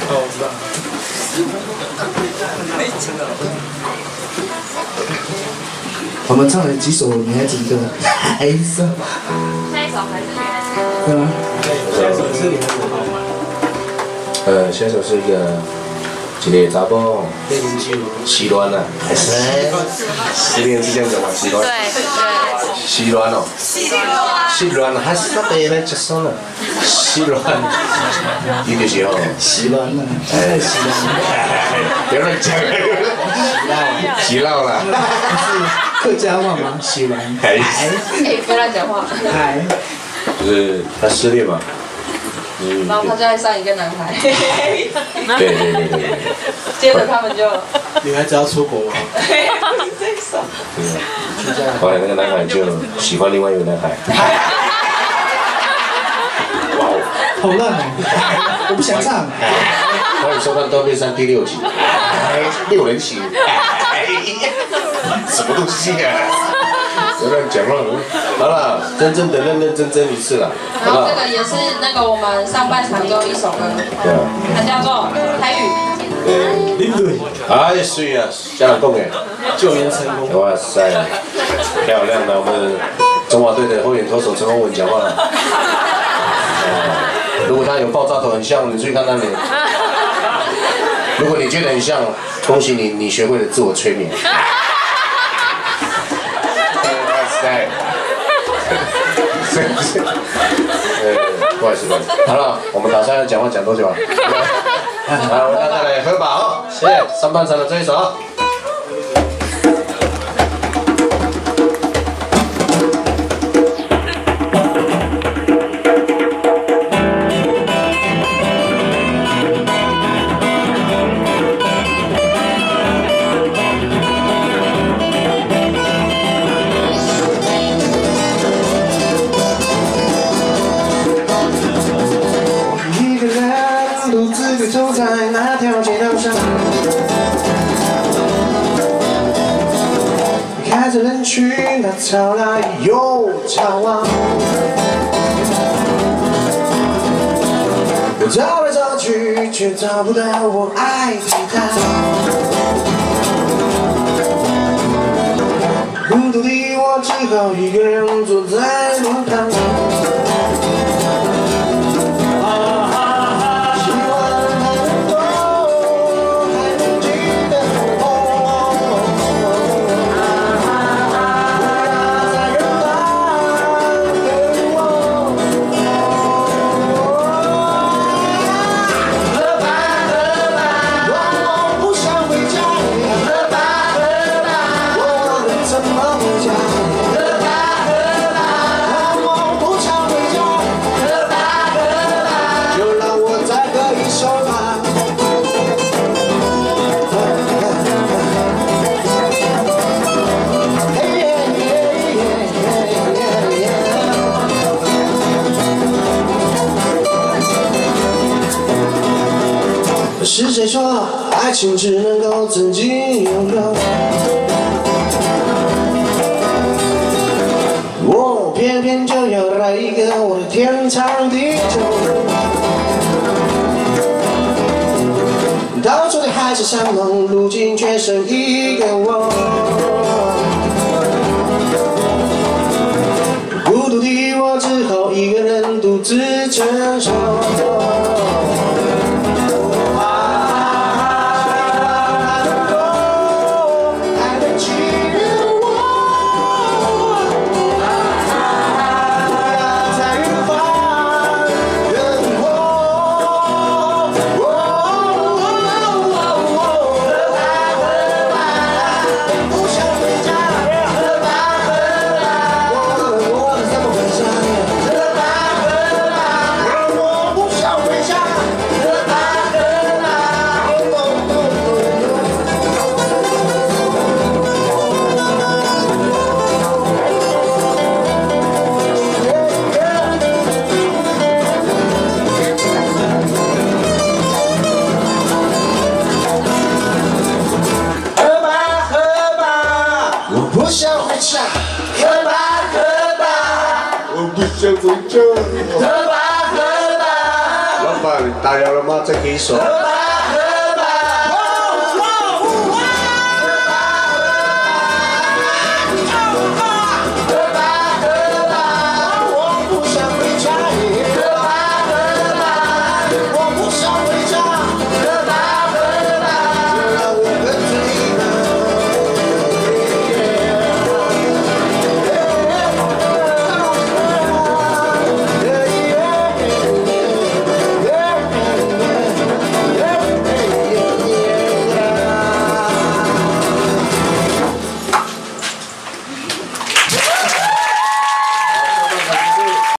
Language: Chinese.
哦，我知道。我们唱了几首，你还记得？还是？下一首还是女孩子？对吗？下一首是女孩子好吗？下一首是一个查某恋人记录。失恋啊，失恋是这样讲吗？失恋。对对。失恋哦。失恋还是那边来接受呢？失恋，伊就是哦。喜欢呢。哎，失恋。不要乱讲。喜lau啦。是客家话吗？喜欢。哎，不要乱讲话。嗨。就是他失恋嘛。然后他就爱上一个男孩。对。接着他们就。女孩子要出国吗？这首。对啊。后来那个男孩就喜欢另外一个男孩。哇哦！好烂哦！我不想唱。欢迎收看《刀片山》第6集。6人行。什么东西啊？不要乱讲话。好了，真正的认认真真一次了。然后这个也是那个我们上半场最后一首歌，它叫做台语。林队。哎，水啊，家人讲的。救援成功。哇塞，漂亮的，我们中华队的后援投手陈宏文讲话了。如果他有爆炸头很像，你注意看他脸。如果你觉得很像，恭喜你，你学会了自我催眠。哇塞！不好意思，好了，我们打算讲话讲多久啊？好，大家来喝吧啊！谢谢上半场的这一首。走在那条街道上，看着人群，它吵来又吵往，我找来找去，却找不到我爱的他。孤独的我只好一个人坐在路旁。是谁说爱情只能够自己拥有？我偏偏就要来一个我的天长地久。到处的海市蜃楼，如今却剩一个我。孤独的我只好一个人独自承受。不想回家，喝吧喝吧，我不想回家，喝吧喝吧，老板。打了了吗？这可以说。